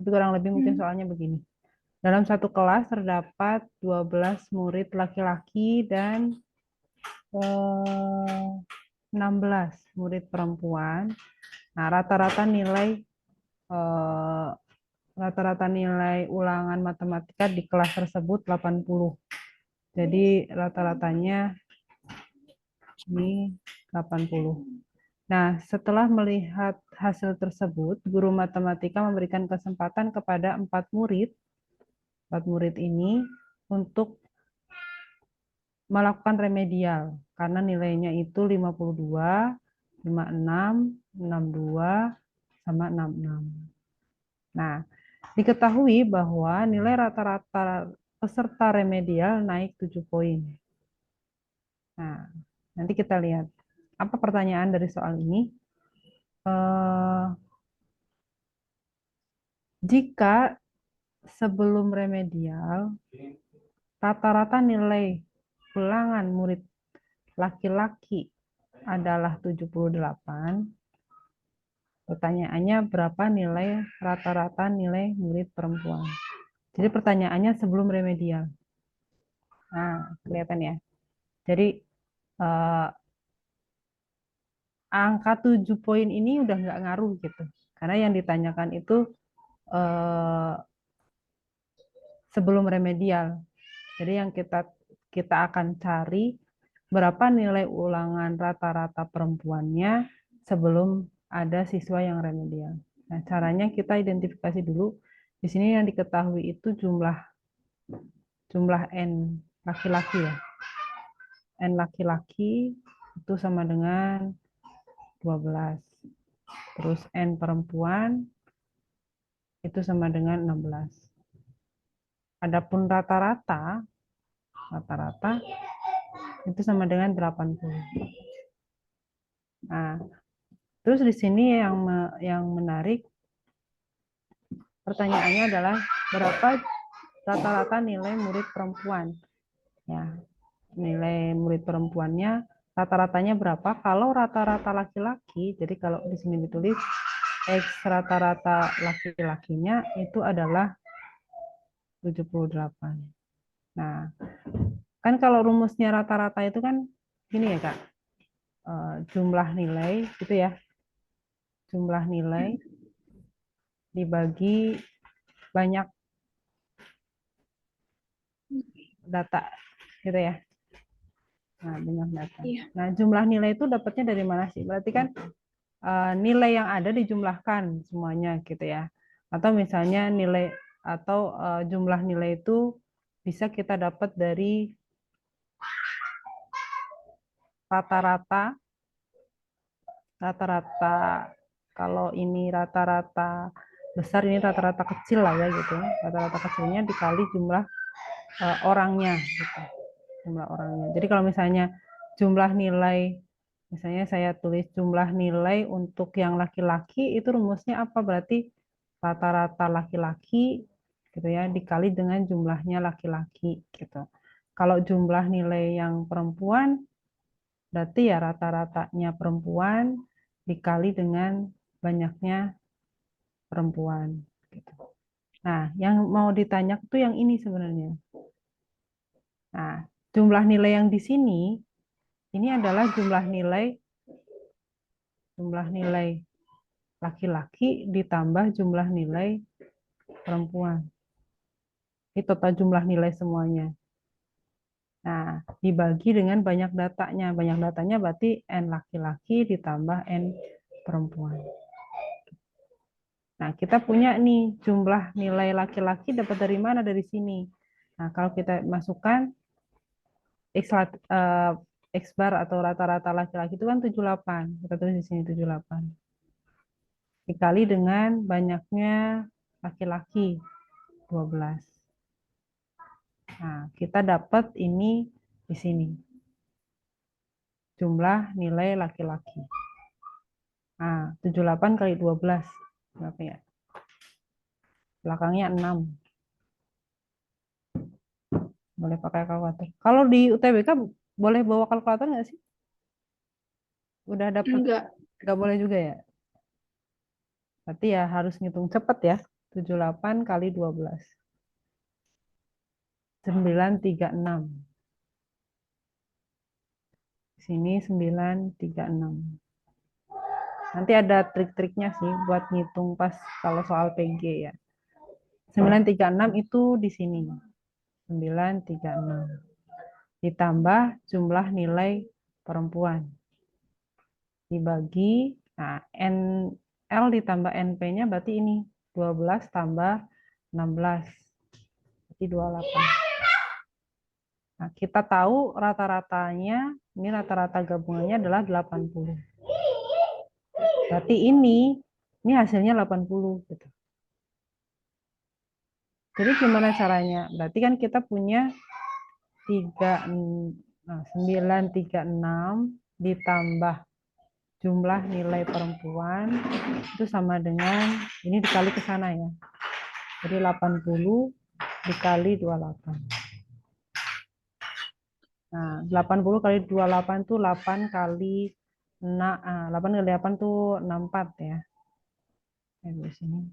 Itu kurang lebih mungkin soalnya begini. Dalam satu kelas terdapat 12 murid laki-laki dan 16 murid perempuan. Nah, eh, rata-rata nilai ulangan matematika di kelas tersebut 80. Jadi rata-ratanya ini 80. Nah, setelah melihat hasil tersebut, guru matematika memberikan kesempatan kepada 4 murid ini untuk melakukan remedial karena nilainya itu 52, 56, 62, sama 66. Nah, diketahui bahwa nilai rata-rata peserta remedial naik 7 poin. Nah, nanti kita lihat apa pertanyaan dari soal ini. Jika sebelum remedial rata-rata nilai ulangan murid laki-laki adalah 78, pertanyaannya berapa nilai rata-rata nilai murid perempuan. Jadi pertanyaannya sebelum remedial. Nah, kelihatan ya. Jadi eh, angka 7 poin ini udah nggak ngaruh gitu. Karena yang ditanyakan itu eh, sebelum remedial. Jadi yang kita akan cari berapa nilai ulangan rata-rata perempuannya sebelum ada siswa yang remedial. Nah, caranya kita identifikasi dulu. Di sini yang diketahui itu jumlah N laki-laki ya. N laki-laki itu sama dengan 12. Terus N perempuan itu sama dengan 16. Adapun rata-rata itu sama dengan 80. Nah, terus di sini yang menarik pertanyaannya adalah berapa rata-rata nilai murid perempuan. Ya, nilai murid perempuannya rata-ratanya berapa? Kalau rata-rata laki-laki, jadi kalau di sini ditulis X rata-rata laki-lakinya itu adalah 78. Nah, kan kalau rumusnya rata-rata itu kan gini ya, Kak. Jumlah nilai gitu ya. Jumlah nilai dibagi banyak data gitu ya. Nah, banyak data. Iya. Nah, jumlah nilai itu dapatnya dari mana sih? Berarti kan nilai yang ada dijumlahkan semuanya gitu ya. Atau misalnya jumlah nilai itu bisa kita dapat dari rata-rata rata-rata kalau ini rata-rata besar, ini rata-rata kecil lah ya gitu. Rata-rata kecilnya dikali jumlah orangnya gitu. Jumlah orangnya. Jadi kalau misalnya jumlah nilai, misalnya saya tulis jumlah nilai untuk yang laki-laki itu rumusnya apa? Berarti rata-rata laki-laki gitu ya dikali dengan jumlahnya laki-laki gitu. Kalau jumlah nilai yang perempuan berarti ya rata-ratanya perempuan dikali dengan banyaknya perempuan gitu. Nah, yang mau ditanya itu yang ini sebenarnya. Nah, jumlah nilai yang di sini ini adalah jumlah nilai laki-laki ditambah jumlah nilai perempuan. Ini total jumlah nilai semuanya. Nah, dibagi dengan banyak datanya. Banyak datanya berarti N laki-laki ditambah N perempuan. Nah, kita punya nih jumlah nilai laki-laki dapat dari mana? Dari sini. Nah, kalau kita masukkan X bar atau rata-rata laki-laki itu kan 78. Kita tulis di sini 78. Dikali dengan banyaknya laki-laki 12. Nah, kita dapat ini di sini. Jumlah nilai laki-laki. Nah, 78 kali 12. Berapa ya? Belakangnya 6. Boleh pakai kalkulator. Kalau di UTBK boleh bawa kalkulator nggak sih? Udah dapat? Enggak. Nggak boleh juga ya? Berarti ya harus ngitung cepet ya. 78 kali 12. 936. Sini 936. Nanti ada trik-triknya sih buat ngitung pas kalau soal PG ya. 936 itu di sini. 936. Ditambah jumlah nilai perempuan. Dibagi, nah L ditambah NP-nya berarti ini. 12 tambah 16. Berarti 28. Nah, kita tahu rata-ratanya, ini rata-rata gabungannya adalah 80. Berarti ini hasilnya 80 gitu. Jadi gimana caranya? Berarti kan kita punya 936 ditambah jumlah nilai perempuan itu sama dengan ini dikali ke sana ya. Jadi 80 dikali 28. Nah, 80 kali 28 itu 8 kali 8 kali 8 tuh 64 ya. Di sini.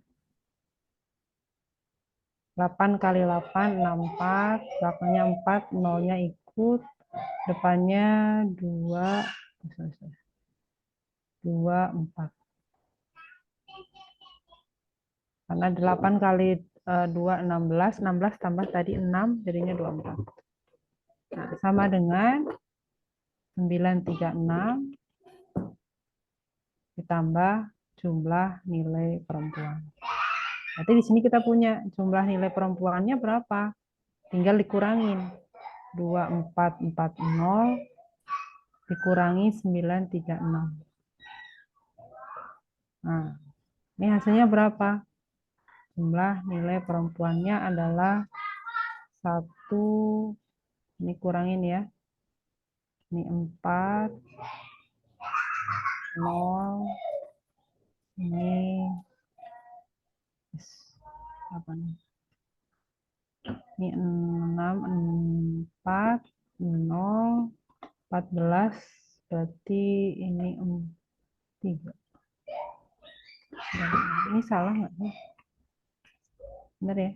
8 kali 8, 64, belakangnya 4, nolnya ikut, depannya 2, 4. Karena 8 kali 2, 16, 16 tambah tadi 6, jadinya 24. Nah, sama dengan 936 ditambah jumlah nilai perempuan. Berarti di sini kita punya jumlah nilai perempuannya berapa? Tinggal dikurangin. 2440 dikurangi 936. Nah, ini hasilnya berapa? Jumlah nilai perempuannya adalah 1, ini kurangin ya. Ini 4, 0, ini apa nih? Ini 6, 4, 0, 14, berarti ini 3. Ini salah nggak sih? Benar ya?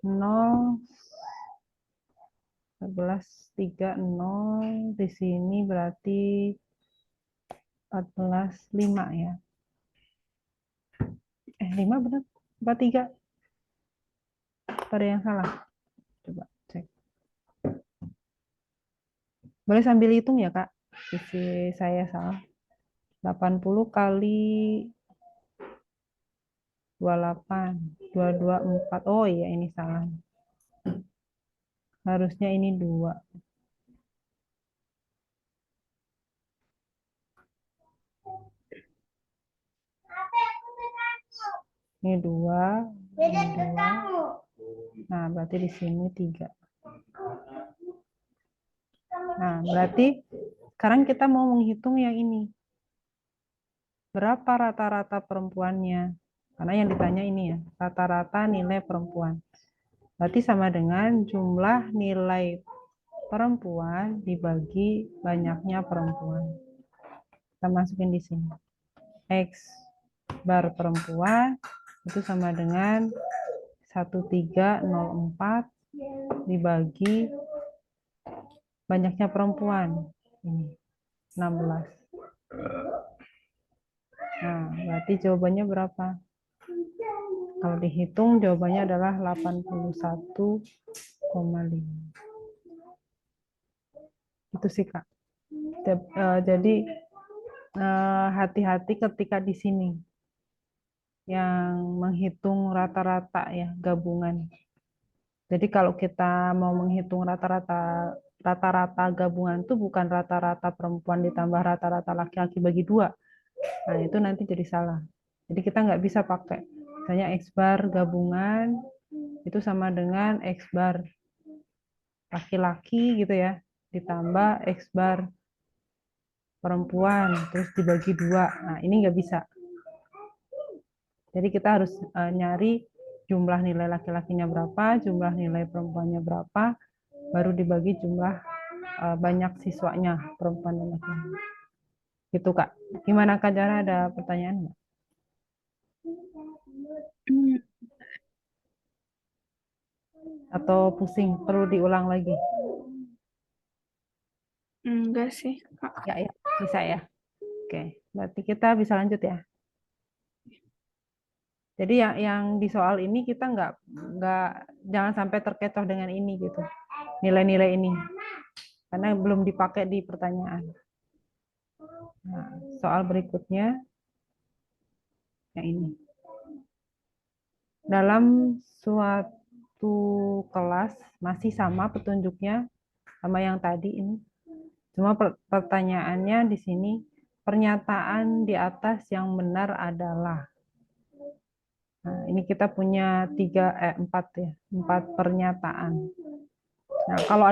0, 14, 3, 0. Di sini berarti 14, 5 ya. 5 benar? 43? Ada yang salah? Coba cek. Boleh sambil hitung ya, Kak? Sisi saya salah. 80 kali 28, 224. Oh iya, ini salah. Harusnya ini 2. Ini 2, ini 2. Nah, berarti di sini 3. Nah, berarti sekarang kita mau menghitung yang ini. Berapa rata-rata perempuannya? Karena yang ditanya ini ya, rata-rata nilai perempuan. Berarti sama dengan jumlah nilai perempuan dibagi banyaknya perempuan. Kita masukin di sini. X bar perempuan itu sama dengan 1304 dibagi banyaknya perempuan. Ini 16. Nah, berarti jawabannya berapa? Kalau dihitung jawabannya adalah 81,5. Itu sih, Kak. Jadi hati-hati ketika di sini yang menghitung rata-rata ya gabungan. Jadi kalau kita mau menghitung rata-rata gabungan itu bukan rata-rata perempuan ditambah rata-rata laki-laki bagi 2. Nah, itu nanti jadi salah. Jadi kita nggak bisa pakai misalnya X bar gabungan itu sama dengan X bar laki-laki gitu ya, ditambah X bar perempuan, terus dibagi 2. Nah, ini nggak bisa. Jadi kita harus nyari jumlah nilai laki-lakinya berapa, jumlah nilai perempuannya berapa, baru dibagi jumlah banyak siswanya, perempuan dan laki-laki. Gitu, Kak. Gimana, Kak Jara? Ada pertanyaan nggak? Hmm, Atau pusing, perlu diulang lagi? enggak sih, Kak. Ya, ya, bisa ya. Oke, berarti kita bisa lanjut ya. Jadi yang di soal ini kita nggak jangan sampai terkecoh dengan ini gitu, nilai-nilai ini, karena belum dipakai di pertanyaan. Nah, soal berikutnya yang ini. Dalam suatu kelas masih sama petunjuknya sama yang tadi ini. Cuma pertanyaannya di sini pernyataan di atas yang benar adalah. Nah, ini kita punya empat ya, empat pernyataan. Nah, kalau